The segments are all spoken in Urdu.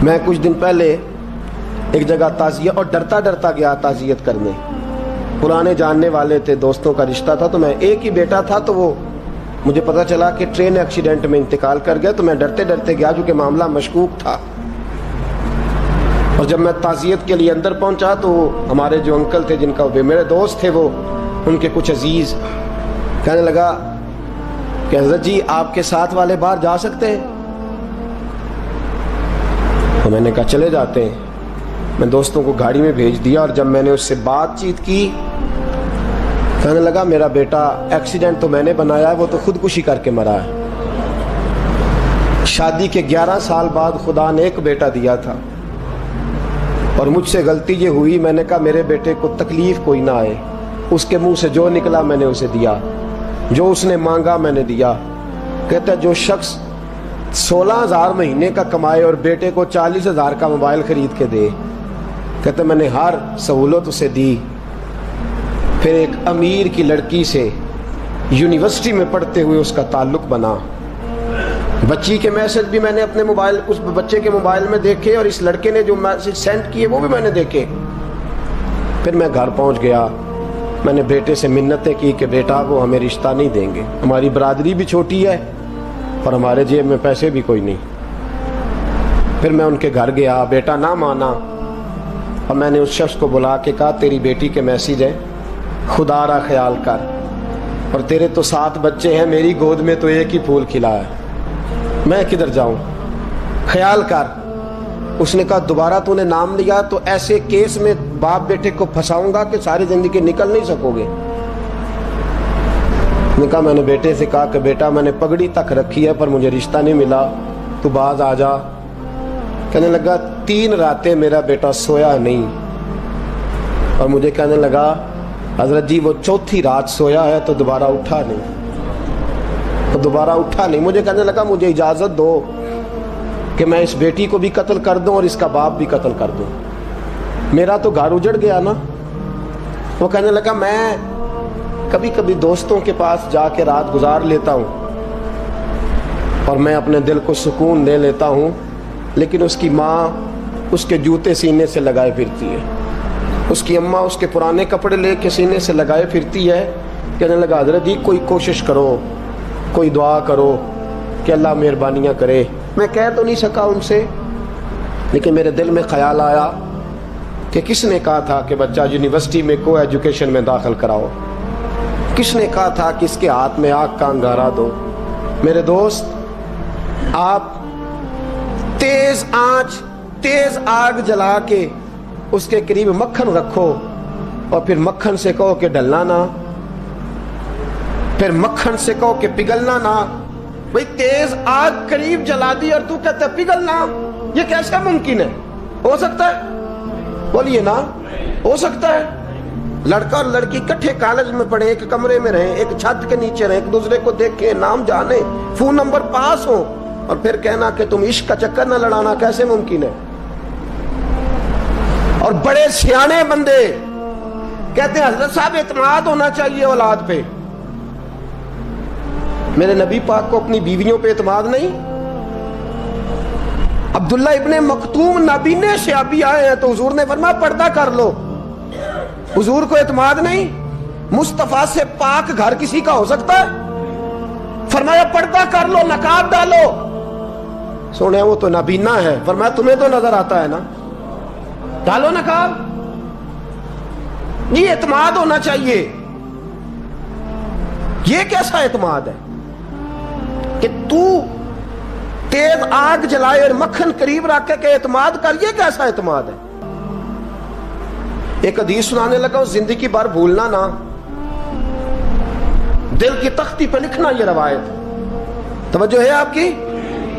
میں کچھ دن پہلے ایک جگہ تعزیت اور ڈرتا ڈرتا گیا تعزیت کرنے. پرانے جاننے والے تھے, دوستوں کا رشتہ تھا, تو میں ایک ہی بیٹا تھا, تو وہ مجھے پتہ چلا کہ ٹرین ایکسیڈنٹ میں انتقال کر گیا. تو میں ڈرتے ڈرتے گیا چونکہ معاملہ مشکوک تھا. اور جب میں تعزیت کے لیے اندر پہنچا تو ہمارے جو انکل تھے, جن کا میرے دوست تھے, وہ ان کے کچھ عزیز کہنے لگا کہ حضرت جی آپ کے ساتھ والے باہر جا سکتے ہیں؟ تو میں نے کہا چلے جاتے ہیں. میں دوستوں کو گاڑی میں بھیج دیا, اور جب میں نے اس سے بات چیت کی, کہنے لگا میرا بیٹا ایکسیڈنٹ تو میں نے بنایا ہے, وہ تو خودکشی کر کے مرا ہے. شادی کے 11 سال بعد خدا نے ایک بیٹا دیا تھا, اور مجھ سے غلطی یہ ہوئی, میں نے کہا میرے بیٹے کو تکلیف کوئی نہ آئے. اس کے منہ سے جو نکلا میں نے اسے دیا, جو اس نے مانگا میں نے دیا. کہتا ہے جو شخص 16,000 مہینے کا کمائے اور بیٹے کو 40,000 کا موبائل خرید کے دے, کہتا ہے میں نے ہر سہولت اسے دی. پھر ایک امیر کی لڑکی سے یونیورسٹی میں پڑھتے ہوئے اس کا تعلق بنا. بچی کے میسج بھی میں نے اپنے موبائل, اس بچے کے موبائل میں دیکھے, اور اس لڑکے نے جو میسج سینڈ کیے وہ بھی میں نے دیکھے. پھر میں گھر پہنچ گیا, میں نے بیٹے سے منتیں کی کہ بیٹا وہ ہمیں رشتہ نہیں دیں گے, ہماری برادری بھی چھوٹی ہے اور ہمارے جیب میں پیسے بھی کوئی نہیں. پھر میں ان کے گھر گیا, بیٹا نہ مانا, اور میں نے اس شخص کو بلا کے کہا تیری بیٹی کے میسیج ہیں, خدا را خیال کر, اور تیرے تو 7 بچے ہیں, میری گود میں تو ایک ہی پھول کھلا ہے, میں کدھر جاؤں, خیال کر. اس نے کہا دوبارہ تو نے نام لیا تو ایسے کیس میں باپ بیٹے کو پھنساؤں گا کہ ساری زندگی نکل نہیں سکو گے. نے کہا میں نے بیٹے سے کہا کہ بیٹا میں نے پگڑی تک رکھی ہے پر مجھے رشتہ نہیں ملا, تو باز آ جا. کہنے لگا 3 راتیں میرا بیٹا سویا نہیں, اور مجھے کہنے لگا حضرت جی وہ 4تھی رات سویا ہے تو دوبارہ اٹھا نہیں. مجھے کہنے لگا مجھے اجازت دو کہ میں اس بیٹی کو بھی قتل کر دوں اور اس کا باپ بھی قتل کر دوں, میرا تو گھر اجڑ گیا نا. وہ کہنے لگا میں کبھی کبھی دوستوں کے پاس جا کے رات گزار لیتا ہوں اور میں اپنے دل کو سکون دے لیتا ہوں, لیکن اس کی ماں اس کے جوتے سینے سے لگائے پھرتی ہے, اس کی اماں اس کے پرانے کپڑے لے کے سینے سے لگائے پھرتی ہے. کہنے لگا حضرت جی کوئی کوشش کرو, کوئی دعا کرو کہ اللہ مہربانیاں کرے. میں کہہ تو نہیں سکا ان سے, لیکن میرے دل میں خیال آیا کہ کس نے کہا تھا کہ بچہ یونیورسٹی میں کو ایجوکیشن میں داخل کراؤ, کس نے کہا تھا کہ اس کے ہاتھ میں آگ کا انگارہ دو. میرے دوست آپ تیز آنچ تیز آگ جلا کے اس کے قریب مکھن رکھو, اور پھر مکھن سے کہو کہ ڈلنا نہ, پھر مکھن سے کہو کہ پگھلنا نہ. بھئی تیز آگ قریب جلا دی اور تو کہتا ہے پگھلنا, یہ کیسا ممکن ہے؟ ہو سکتا ہے؟ بولیے نا, ہو سکتا ہے؟ لڑکا اور لڑکی کٹھے کالج میں پڑھیں, ایک کمرے میں رہیں, ایک چھت کے نیچے رہیں, ایک دوسرے کو دیکھیں, نام جانیں, فون نمبر پاس ہو, اور پھر کہنا کہ تم عشق کا چکر نہ لڑانا, کیسے ممکن ہے؟ اور بڑے سیانے بندے کہتے ہیں حضرت صاحب اعتماد ہونا چاہیے اولاد پہ. میرے نبی پاک کو اپنی بیویوں پہ اعتماد نہیں؟ عبداللہ ابن مکتوم نابینے سے ابھی آئے ہیں تو حضور نے فرمایا پردہ کر لو, حضور کو اعتماد نہیں؟ مصطفیٰ سے پاک گھر کسی کا ہو سکتا ہے؟ فرمایا پردہ کر لو, نقاب ڈالو. سونے وہ تو نابینا ہے, فرمایا تمہیں تو نظر آتا ہے نا, ڈالو نقاب. یہ اعتماد ہونا چاہیے. یہ کیسا اعتماد ہے کہ تو تیز آگ جلائے اور مکھن قریب رکھ کے اعتماد کر, یہ کیسا اعتماد ہے؟ ایک حدیث سنانے لگا, زندگی بھر بھولنا نہ, دل کی تختی پہ لکھنا یہ روایت. توجہ ہے آپ کی؟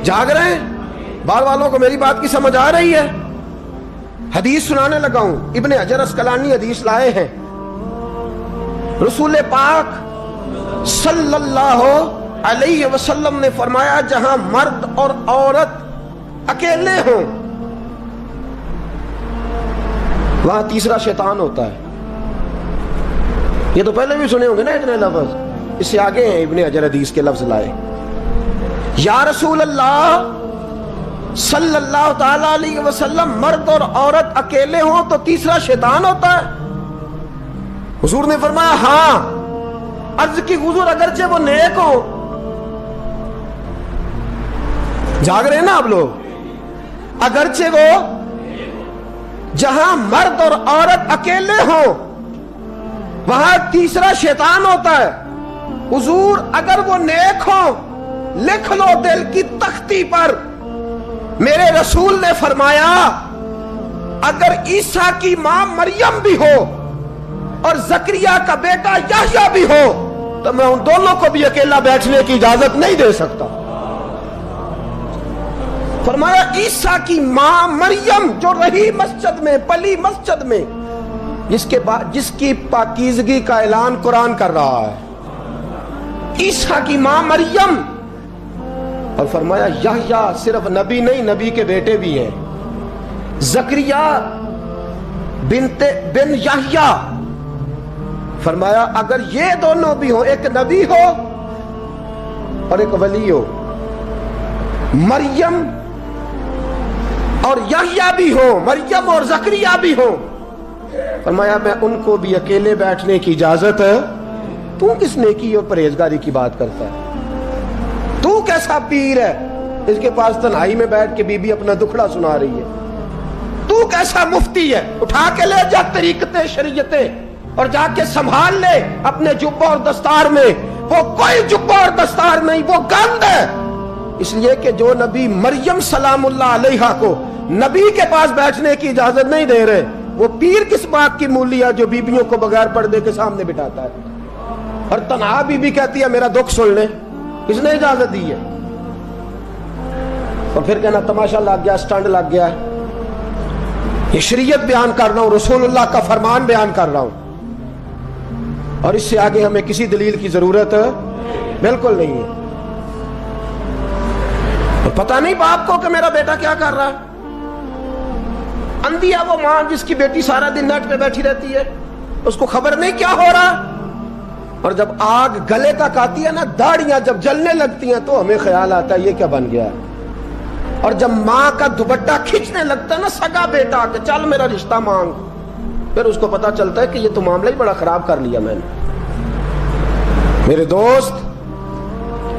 جاگ رہے ہیں؟ باہر والوں کو میری بات کی سمجھ آ رہی ہے؟ حدیث سنانے لگا ہوں, ابن حجر اسقلانی حدیث لائے ہیں. رسول پاک صلی اللہ علیہ وسلم نے فرمایا جہاں مرد اور عورت اکیلے ہوں وہاں تیسرا شیطان ہوتا ہے. یہ تو پہلے بھی سنے ہوں گے نا اتنے لفظ, اس سے آگے ہیں ابن حجر حدیث کے لفظ لائے. یا رسول اللہ صلی اللہ تعالی علیہ وسلم مرد اور عورت اکیلے ہوں تو تیسرا شیطان ہوتا ہے؟ حضور نے فرمایا ہاں۔ عرض کی حضور اگرچہ وہ نیک ہو، جاگ رہے ہیں نا آپ لوگ، اگرچہ وہ جہاں مرد اور عورت اکیلے ہوں وہاں تیسرا شیطان ہوتا ہے۔ حضور اگر وہ نیک ہو لکھ لو دل کی تختی پر، میرے رسول نے فرمایا اگر عیسیٰ کی ماں مریم بھی ہو اور زکریا کا بیٹا یحییٰ بھی ہو تو میں ان دونوں کو بھی اکیلا بیٹھنے کی اجازت نہیں دے سکتا۔ فرمایا عیسیٰ کی ماں مریم جو رہی مسجد میں، پلی مسجد میں، جس کی پاکیزگی کا اعلان قرآن کر رہا ہے، عیسیٰ کی ماں مریم، اور فرمایا یحییٰ صرف نبی نہیں، نبی کے بیٹے بھی ہیں، زکریا بن یحییٰ، فرمایا اگر یہ دونوں بھی ہو، ایک نبی ہو اور ایک ولی ہو، مریم اور یحییٰ بھی ہو، مریم اور زکریا بھی ہو، فرمایا میں ان کو بھی اکیلے بیٹھنے کی اجازت ہے۔ تو کس نیکی اور پرہیزگاری کی بات کرتا ہے؟ تو کیسا پیر ہے اس کے پاس تنہائی میں بیٹھ کے بی بی اپنا دکھڑا سنا رہی ہے؟ تو کیسا مفتی ہے؟ اٹھا کے لے جا طریقتیں شریعتیں اور جا کے سنبھال لے اپنے جبہ اور دستار میں۔ وہ کوئی جبہ اور دستار نہیں، وہ گند ہے، اس لیے کہ جو نبی مریم سلام اللہ علیہا کو نبی کے پاس بیٹھنے کی اجازت نہیں دے رہے، وہ پیر کس بات کی مولی ہے جو بیبیوں کو بغیر پردے کے سامنے بٹھاتا ہے؟ اور تنہا بی بی کہتی ہے میرا دکھ سن لے، کس نے اجازت دی ہے؟ اور پھر کہنا تماشا لگ گیا، سٹنڈ لگ گیا ہے۔ یہ شریعت بیان کر رہا ہوں، رسول اللہ کا فرمان بیان کر رہا ہوں، اور اس سے آگے ہمیں کسی دلیل کی ضرورت بالکل نہیں ہے۔ پتہ نہیں باپ کو کہ میرا بیٹا کیا کر رہا ہے؟ اندھی ہے وہ ماں جس کی بیٹی سارا دن نیٹ پہ بیٹھی رہتی ہے، اس کو خبر نہیں کیا ہو رہا۔ اور جب آگ گلے تک آتی ہے نا، داڑیاں جب جلنے لگتی ہیں تو ہمیں خیال آتا ہے یہ کیا بن گیا ہے۔ اور جب ماں کا دوپٹہ کھینچنے لگتا ہے نا سگا بیٹا کہ چل میرا رشتہ مانگ، پھر اس کو پتا چلتا ہے کہ یہ تو معاملہ ہی بڑا خراب کر لیا میں نے۔ میرے دوست،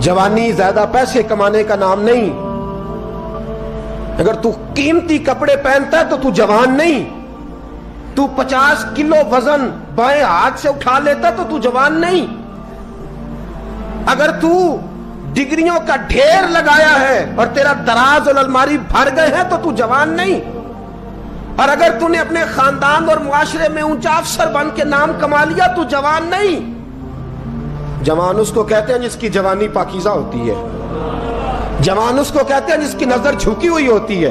جوانی زیادہ پیسے کمانے کا نام نہیں۔ اگر تو قیمتی کپڑے پہنتا ہے تو تو جوان نہیں۔ تو 50 کلو وزن بائیں ہاتھ سے اٹھا لیتا تو تو جوان نہیں۔ اگر تو ڈگریوں کا ڈھیر لگایا ہے اور تیرا دراز اور الماری بھر گئے ہیں تو تو جوان نہیں۔ اور اگر تو نے اپنے خاندان اور معاشرے میں اونچا افسر بن کے نام کما لیا تو جوان نہیں۔ جوان اس کو کہتے ہیں جس کی جوانی پاکیزہ ہوتی ہے، جوان اس کو کہتے ہیں جس کی نظر جھکی ہوئی ہوتی ہے،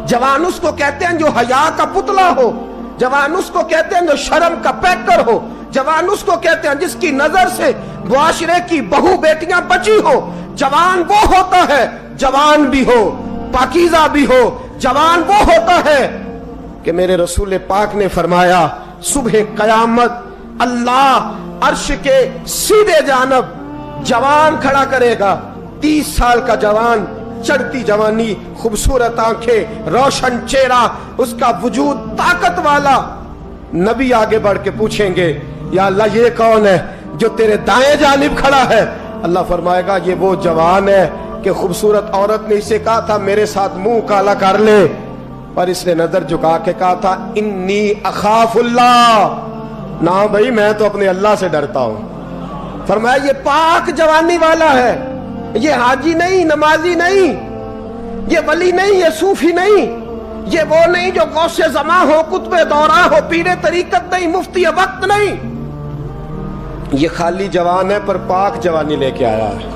جوان اس کو کہتے ہیں جو حیا کا پتلا ہو، جوان اس کو کہتے ہیں جو شرم کا پیکر ہو، جوان اس کو کہتے ہیں جس کی نظر سے معاشرے کی بہو بیٹیاں بچی ہو۔ جوان وہ ہوتا ہے، جوان بھی ہو پاکیزہ بھی ہو، جوان وہ ہوتا ہے کہ میرے رسول پاک نے فرمایا صبح قیامت اللہ عرش کے سیدھے جانب جوان کھڑا کرے گا، 30 سال کا جوان، چڑھتی جوانی، خوبصورت آنکھیں، روشن چہرہ، اس کا وجود طاقت والا۔ نبی آگے بڑھ کے پوچھیں گے یا اللہ یہ کون ہے جو تیرے دائیں جانب کھڑا ہے؟ اللہ فرمائے گا یہ وہ جوان ہے کہ خوبصورت عورت نے اسے کہا تھا میرے ساتھ منہ کالا کر لے، پر اس نے نظر جھکا کے کہا تھا انی اخاف اللہ، نہ بھائی میں تو اپنے اللہ سے ڈرتا ہوں۔ فرمایا یہ پاک جوانی والا ہے، یہ حاجی نہیں، نمازی نہیں، یہ ولی نہیں، یہ صوفی نہیں، یہ وہ نہیں جو غوث زماں ہو، قطب دورہ ہو، پیر طریقت نہیں، مفتی وقت نہیں۔ یہ خالی جوان ہے پر پاک جوانی لے کے آیا ہے،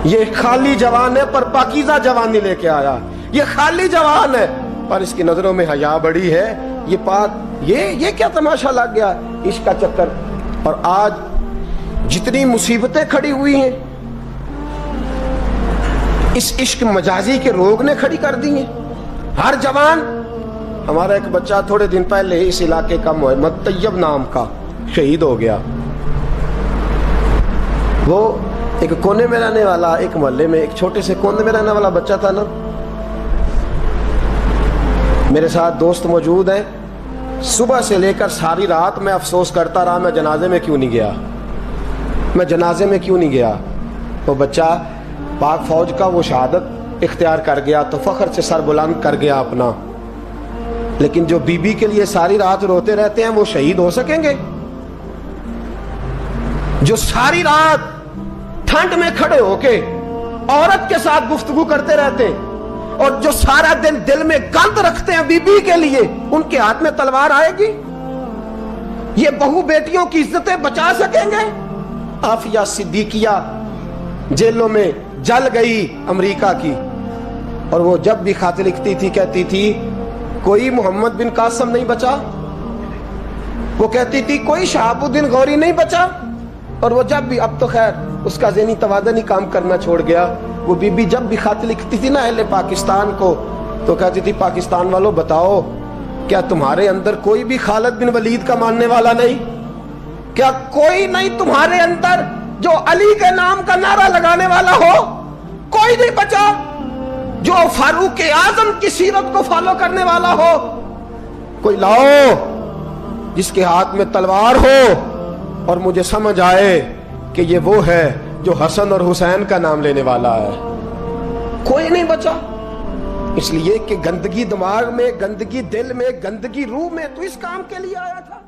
یہ خالی جوان ہے پر پاکیزہ جوانی لے کے آیا، یہ خالی جوان ہے پر اس کی نظروں میں حیا بڑی ہے، یہ پاک۔ یہ کیا تماشا لگ گیا عشق کا چکر۔ اور آج جتنی مصیبتیں کھڑی ہوئی ہیں اس عشق مجازی کے روگ نے کھڑی کر دی ہیں۔ ہر جوان، ہمارا ایک بچہ تھوڑے دن پہلے اس علاقے کا محمد طیب نام کا شہید ہو گیا۔ وہ ایک کونے میں رہنے والا، ایک محلے میں ایک چھوٹے سے کونے میں رہنے والا بچہ تھا نا، میرے ساتھ دوست موجود ہیں. صبح سے لے کر ساری رات میں افسوس کرتا رہا میں جنازے میں کیوں نہیں گیا, میں جنازے میں کیوں نہیں گیا. وہ بچہ پاک فوج کا وہ شہادت اختیار کر گیا تو فخر سے سر بلند کر گیا اپنا, لیکن جو بی بی کے لیے ساری رات روتے رہتے ہیں وہ شہید ہو سکیں گے؟ جو ساری رات ٹھنڈ میں کھڑے ہو کے عورت کے ساتھ گفتگو کرتے رہتے ہیں اور جو سارا دن دل میں گند رکھتے ہیں بی بی کے لیے, ان کے ہاتھ میں تلوار آئے گی؟ یہ بہو بیٹیوں کی عزتیں بچا سکیں گے؟ عافیہ صدیقیہ جیلوں میں جل گئی امریکہ کی, اور وہ جب بھی خط لکھتی تھی کہتی تھی کوئی محمد بن قاسم نہیں بچا, وہ کہتی تھی کوئی شہاب الدین غوری نہیں بچا. اور وہ جب بھی, اب تو خیر اس کا ذہنی توازن ہی کام کرنا چھوڑ گیا, وہ بی بی جب بھی خط لکھتی تھی نا اہل پاکستان کو تو کہتی تھی پاکستان والوں بتاؤ کیا تمہارے اندر کوئی بھی خالد بن ولید کا ماننے والا نہیں؟ کیا کوئی نہیں تمہارے اندر جو علی کے نام کا نعرہ لگانے والا ہو؟ کوئی نہیں بچا جو فاروق اعظم کی سیرت کو فالو کرنے والا ہو؟ کوئی لاؤ جس کے ہاتھ میں تلوار ہو اور مجھے سمجھ آئے کہ یہ وہ ہے جو حسن اور حسین کا نام لینے والا ہے. کوئی نہیں بچا, اس لیے کہ گندگی دماغ میں, گندگی دل میں, گندگی روح میں تو اس کام کے لیے آیا تھا.